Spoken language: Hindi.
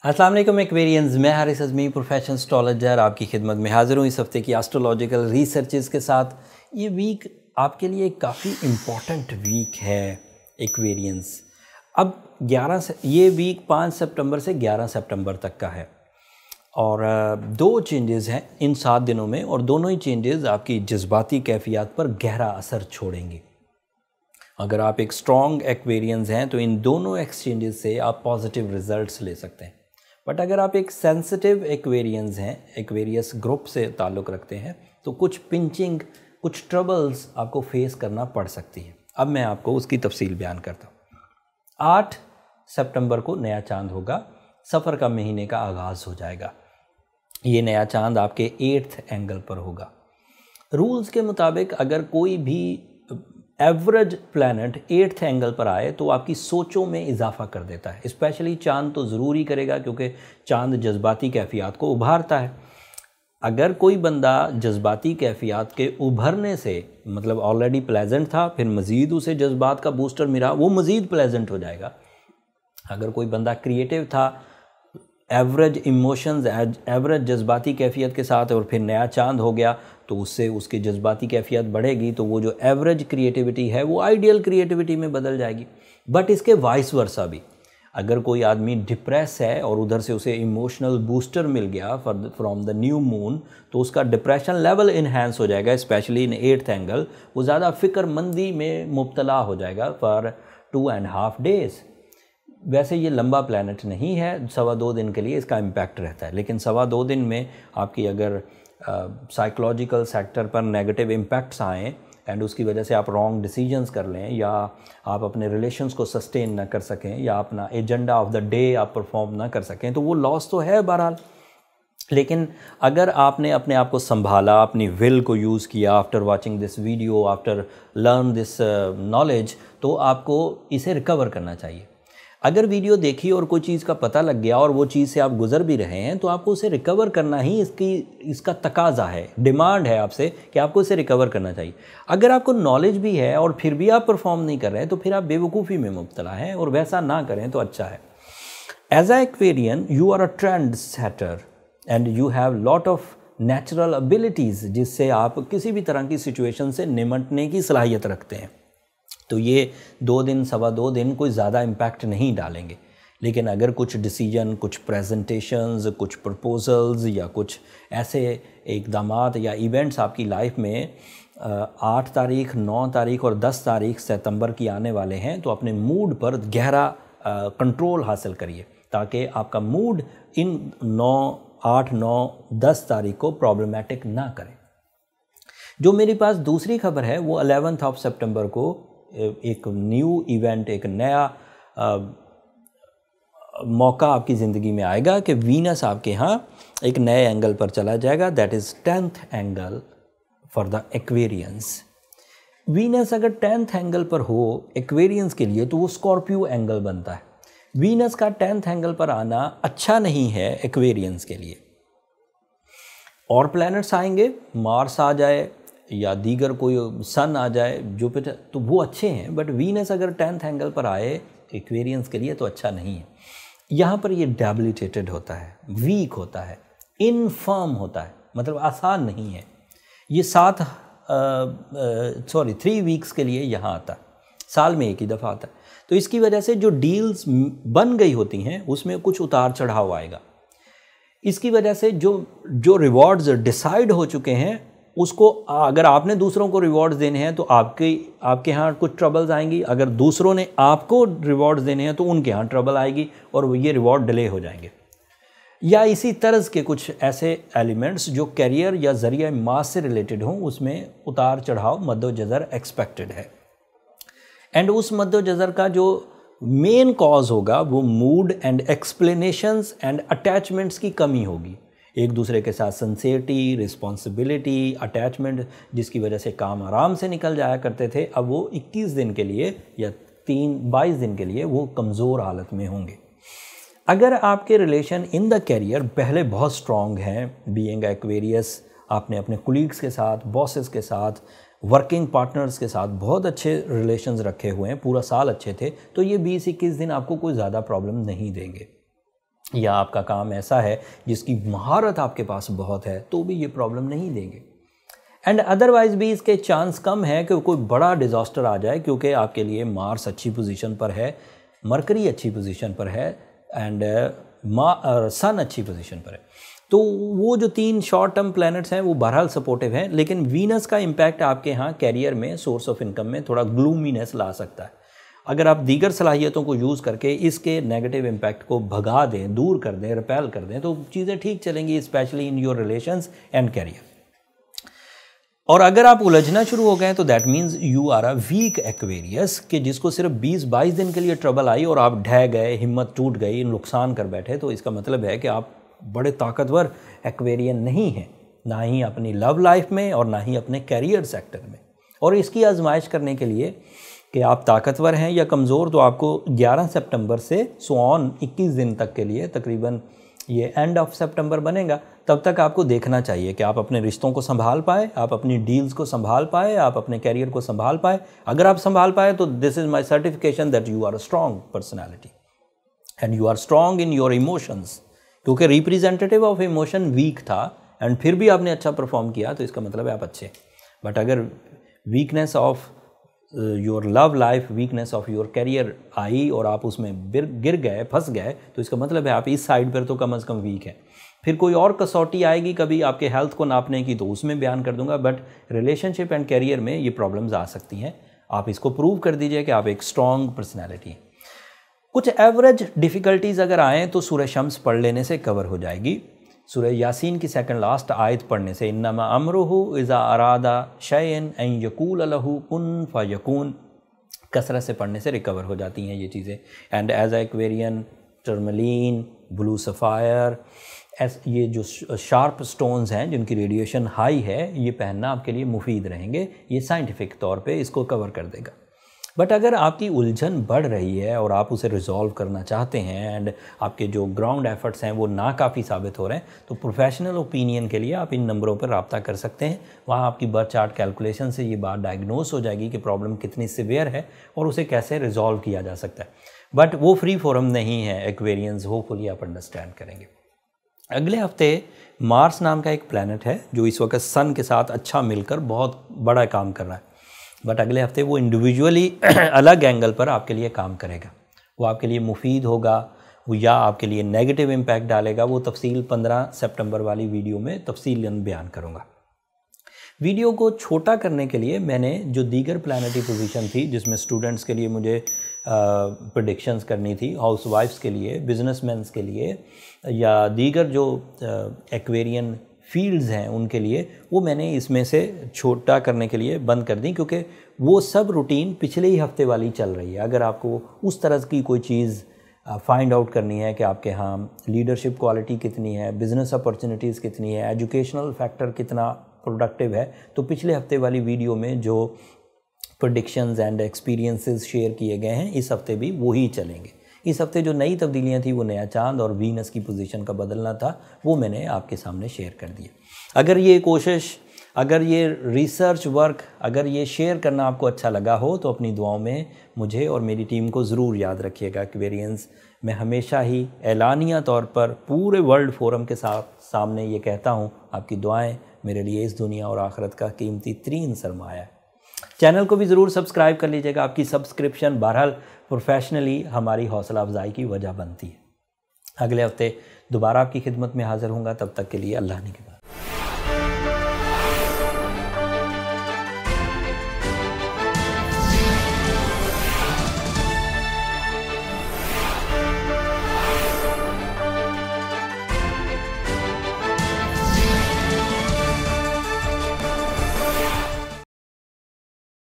अस्सलाम वालेकुम एक्वेरियंस, मैं हारिस अज़मी प्रोफेशनल एस्ट्रोलॉजर आपकी खिदमत में हाज़िर हूँ इस हफ्ते की एस्ट्रोलॉजिकल रिसर्चेस के साथ। ये वीक आपके लिए काफ़ी इम्पॉर्टेंट वीक है एक्वेरियंस। अब 11 से ये वीक 5 सितंबर से 11 सितंबर तक का है और दो चेंजेस हैं इन 7 दिनों में और दोनों ही चेंजेस आपकी जज्बाती कैफियत पर गहरा असर छोड़ेंगे। अगर आप एक स्ट्रॉन्ग एक्वेरियंस हैं तो इन दोनों एक्सचेंजेस से आप पॉजिटिव रिजल्ट्स ले सकते हैं। बट अगर आप एक सेंसिटिव एक्वेरियंस हैं, एक्वेरियस ग्रुप से ताल्लुक़ रखते हैं, तो कुछ पिंचिंग, कुछ ट्रबल्स आपको फेस करना पड़ सकती है। अब मैं आपको उसकी तफसील बयान करता हूँ। 8 सितंबर को नया चांद होगा, सफ़र का महीने का आगाज़ हो जाएगा। ये नया चांद आपके 8th एंगल पर होगा। रूल्स के मुताबिक अगर कोई भी एवरेज प्लैनेट 8th एंगल पर आए तो आपकी सोचों में इजाफा कर देता है। स्पेशली चांद तो ज़रूर ही करेगा क्योंकि चांद जज्बाती कैफियत को उभारता है। अगर कोई बंदा जज्बाती कैफियत के उभरने से मतलब ऑलरेडी प्लेजेंट था, फिर मज़ीद उसे जज्बात का बूस्टर मिला, वो मज़ीद प्लेजेंट हो जाएगा। अगर कोई बंदा क्रिएटिव था, एवरेज इमोशंस, एवरेज जज्बाती कैफियत के साथ, और फिर नया चांद हो गया तो उससे उसकी जज्बाती कैफियत बढ़ेगी, तो वो जो एवरेज क्रिएटिविटी है वो आइडियल क्रिएटिविटी में बदल जाएगी। बट इसके वाइस वर्सा भी, अगर कोई आदमी डिप्रेस है और उधर से उसे इमोशनल बूस्टर मिल गया फ्रॉम द न्यू मून, तो उसका डिप्रेशन लेवल इन्हेंस हो जाएगा। स्पेशली इन 8th एंगल वो ज़्यादा फ़िक्रमंदी में मुब्तला हो जाएगा फॉर 2.5 days। वैसे ये लंबा प्लैनेट नहीं है, 2.25 दिन के लिए इसका इम्पैक्ट रहता है, लेकिन 2.25 दिन में आपकी अगर साइकोलॉजिकल सेक्टर पर नेगेटिव इम्पैक्ट्स आएँ एंड उसकी वजह से आप रॉन्ग डिसीजंस कर लें, या आप अपने रिलेशंस को सस्टेन ना कर सकें, या अपना एजेंडा ऑफ द डे आप परफॉर्म ना कर सकें, तो वो लॉस तो है बहरहाल। लेकिन अगर आपने अपने आप को संभाला, अपनी विल को यूज़ किया, after watching this video, after learn this knowledge, तो आपको इसे रिकवर करना चाहिए। अगर वीडियो देखी और कोई चीज़ का पता लग गया और वो चीज़ से आप गुजर भी रहे हैं, तो आपको उसे रिकवर करना ही इसका तकाजा है, डिमांड है आपसे कि आपको इसे रिकवर करना चाहिए। अगर आपको नॉलेज भी है और फिर भी आप परफॉर्म नहीं कर रहे हैं, तो फिर आप बेवकूफ़ी में मुब्तला हैं, और वैसा ना करें तो अच्छा है। As a Aquarian you are a trend setter and you have lot of natural abilities, जिससे आप किसी भी तरह की सिचुएशन से निमटने की सलाहियत रखते हैं। तो ये 2 दिन, 2.25 दिन कोई ज़्यादा इम्पैक्ट नहीं डालेंगे। लेकिन अगर कुछ डिसीजन, कुछ प्रेजेंटेशंस, कुछ प्रपोजल्स या कुछ ऐसे इक़दामात या इवेंट्स आपकी लाइफ में 8 तारीख, 9 तारीख और 10 तारीख सितंबर की आने वाले हैं, तो अपने मूड पर गहरा कंट्रोल हासिल करिए, ताकि आपका मूड इन 8, 9, 10 तारीख को प्रॉब्लमेटिक ना करे। जो मेरे पास दूसरी खबर है वो 11 सितंबर को एक न्यू इवेंट, एक नया मौका आपकी ज़िंदगी में आएगा कि वीनस आपके यहाँ एक नए एंगल पर चला जाएगा। That is 10th angle for the Aquarians. Venus अगर 10th एंगल पर हो एक्वेरियंस के लिए, तो वो स्कॉर्पियो एंगल बनता है। वीनस का 10th एंगल पर आना अच्छा नहीं है एक्वेरियंस के लिए। और प्लैनेट्स आएंगे, मार्स आ जाए या दीगर कोई सन आ जाए, जुपिटर, तो वो अच्छे हैं। बट वीनस अगर 10th एंगल पर आए एक्वेरियंस के लिए तो अच्छा नहीं है। यहाँ पर ये डेबिलिटेटेड होता है, वीक होता है, इनफर्म होता है, मतलब आसान नहीं है। ये 3 वीक्स के लिए यहाँ आता है, साल में एक ही दफ़ा आता है। तो इसकी वजह से जो डील्स बन गई होती हैं उसमें कुछ उतार चढ़ाव आएगा। इसकी वजह से जो रिवॉर्ड्स डिसाइड हो चुके हैं उसको, अगर आपने दूसरों को रिवॉर्ड्स देने हैं तो आपके यहाँ कुछ ट्रबल्स आएंगी। अगर दूसरों ने आपको रिवॉर्ड्स देने हैं तो उनके यहाँ ट्रबल आएगी और ये रिवॉर्ड डिले हो जाएंगे। या इसी तरह के कुछ ऐसे एलिमेंट्स जो कैरियर या ज़रिया मास से रिलेटेड हों, उसमें उतार चढ़ाव, मद्दोजज़र एक्सपेक्टेड है। एंड उस मद्दोजज़र का जो मेन कॉज होगा वो mood and explanations and attachments की कमी होगी। एक दूसरे के साथ सिंसियरिटी, रिस्पॉन्सिबिलिटी, अटैचमेंट, जिसकी वजह से काम आराम से निकल जाया करते थे, अब वो 21 दिन के लिए या 22 दिन के लिए वो कमज़ोर हालत में होंगे। अगर आपके रिलेशन इन द कैरियर पहले बहुत स्ट्रॉन्ग हैं, बीइंग एक्वेरियस, आपने अपने कुलीग्स के साथ, बॉसेस के साथ, वर्किंग पार्टनर्स के साथ बहुत अच्छे रिलेशंस रखे हुए हैं, पूरा साल अच्छे थे, तो ये 20-21 दिन आपको कोई ज़्यादा प्रॉब्लम नहीं देंगे। या आपका काम ऐसा है जिसकी महारत आपके पास बहुत है, तो भी ये प्रॉब्लम नहीं देंगे। एंड अदरवाइज भी इसके चांस कम है कि कोई बड़ा डिज़ास्टर आ जाए, क्योंकि आपके लिए मार्स अच्छी पोजीशन पर है, मरकरी अच्छी पोजीशन पर है, एंड सन अच्छी पोजीशन पर है। तो वो जो 3 शॉर्ट टर्म प्लैनेट्स हैं वो बहरहाल सपोर्टिव हैं, लेकिन वीनस का इम्पैक्ट आपके यहाँ कैरियर में, सोर्स ऑफ इनकम में थोड़ा ग्लूमीनेस ला सकता है। अगर आप दीगर सलाहियतों को यूज़ करके इसके नेगेटिव इम्पैक्ट को भगा दें, दूर कर दें, रिपेल कर दें, तो चीज़ें ठीक चलेंगी, specially in your relations and career. और अगर आप उलझना शुरू हो गए तो that means you are a weak Aquarius, कि जिसको सिर्फ 20-22 दिन के लिए ट्रबल आई और आप ढह गए, हिम्मत टूट गई, नुकसान कर बैठे, तो इसका मतलब है कि आप बड़े ताकतवर एक्वेरियन नहीं हैं, ना ही अपनी लव लाइफ में और ना ही अपने कैरियर सेक्टर में। और इसकी आजमाइश करने के लिए कि आप ताकतवर हैं या कमज़ोर, तो आपको 11 सितंबर से ऑन 21 दिन तक के लिए, तकरीबन ये एंड ऑफ सितंबर बनेगा, तब तक आपको देखना चाहिए कि आप अपने रिश्तों को संभाल पाए, आप अपनी डील्स को संभाल पाए, आप अपने कैरियर को संभाल पाए। अगर आप संभाल पाए तो this is my certification that you are a strong personality and you are strong in your emotions. क्योंकि रिप्रेजेंटेटिव ऑफ इमोशन वीक था एंड फिर भी आपने अच्छा परफॉर्म किया, तो इसका मतलब है आप अच्छे। बट अगर weakness of your love life, weakness of your career I और आप उसमें गिर गए, फंस गए, तो इसका मतलब है आप इस साइड पर तो कम से कम वीक है। फिर कोई और कसौटी आएगी कभी आपके हेल्थ को नापने की, तो उसमें बयान कर दूंगा, बट रिलेशनशिप एंड कैरियर में ये प्रॉब्लम्स आ सकती हैं। आप इसको प्रूव कर दीजिए कि आप एक स्ट्रॉन्ग पर्सनैलिटी हैं। कुछ एवरेज डिफ़िकल्टीज़ अगर आएँ तो सूरह शम्स पढ़ लेने से कवर हो जाएगी। सूरह यासीन की सेकंड लास्ट आयत पढ़ने से, इन्नमा अमरुहु इज़ा अरादा शयअन अन यकूल लहू कुन फयकून, कसरत से पढ़ने से रिकवर हो जाती हैं ये चीज़ें। And as aquarian, tourmaline, blue sapphire, ये जो शार्प स्टोन्स हैं जिनकी रेडिएशन हाई है, ये पहनना आपके लिए मुफीद रहेंगे। ये साइंटिफिक तौर पे इसको कवर कर देगा। बट अगर आपकी उलझन बढ़ रही है और आप उसे रिजॉल्व करना चाहते हैं एंड आपके जो ग्राउंड एफर्ट्स हैं वो नाकाफ़ी साबित हो रहे हैं, तो प्रोफेशनल ओपिनियन के लिए आप इन नंबरों पर रब्ता कर सकते हैं। वहाँ आपकी बर्थ चार्ट कैलकुलेशन से ये बात डायग्नोस हो जाएगी कि प्रॉब्लम कितनी सिवियर है और उसे कैसे रिजॉल्व किया जा सकता है। बट वो फ्री फोरम नहीं है एक्वेरियंस, होपफुली आप अंडरस्टैंड करेंगे। अगले हफ्ते मार्स नाम का एक प्लैनेट है जो इस वक्त सन के साथ अच्छा मिलकर बहुत बड़ा काम कर रहा है, बट अगले हफ्ते वो इंडिविजुअली अलग एंगल पर आपके लिए काम करेगा। वो आपके लिए मुफीद होगा या आपके लिए नेगेटिव इम्पैक्ट डालेगा, वो तफसील 15 सितंबर वाली वीडियो में तफसीलन बयान करूँगा। वीडियो को छोटा करने के लिए मैंने जो दीगर प्लानिटरी पोजीशन थी, जिसमें स्टूडेंट्स के लिए मुझे प्रेडिक्शंस करनी थी, हाउसवाइफ्स के लिए, बिजनेसमैन्स के लिए या दीगर जो एक्वेरियन फील्ड्स हैं उनके लिए, वो मैंने इसमें से छोटा करने के लिए बंद कर दी, क्योंकि वो सब रूटीन पिछले ही हफ्ते वाली चल रही है। अगर आपको उस तरह की कोई चीज़ फाइंड आउट करनी है कि आपके यहाँ लीडरशिप क्वालिटी कितनी है, बिज़नेस अपॉर्चुनिटीज़ कितनी है, एजुकेशनल फैक्टर कितना प्रोडक्टिव है, तो पिछले हफ्ते वाली वीडियो में जो प्रेडिक्शंस एंड एक्सपीरियंसेस शेयर किए गए हैं, इस हफ्ते भी वही चलेंगे। इस हफ्ते जो नई तब्दीलियां थी वो नया चांद और वीनस की पोजीशन का बदलना था, वो मैंने आपके सामने शेयर कर दिया। अगर ये कोशिश, अगर ये रिसर्च वर्क, अगर ये शेयर करना आपको अच्छा लगा हो तो अपनी दुआओं में मुझे और मेरी टीम को ज़रूर याद रखिएगा। एक्वेरियंस मैं हमेशा ही एलानिया तौर पर पूरे वर्ल्ड फोरम के सामने ये कहता हूँ, आपकी दुआएं मेरे लिए इस दुनिया और आखिरत का कीमती तरीन सरमाया है। चैनल को भी ज़रूर सब्सक्राइब कर लीजिएगा। आपकी सब्सक्रिप्शन बहरहाल प्रोफेशनली हमारी हौसला अफजाई की वजह बनती है। अगले हफ्ते दोबारा आपकी खिदमत में हाज़िर होऊंगा, तब तक के लिए अल्लाह ने के बाद।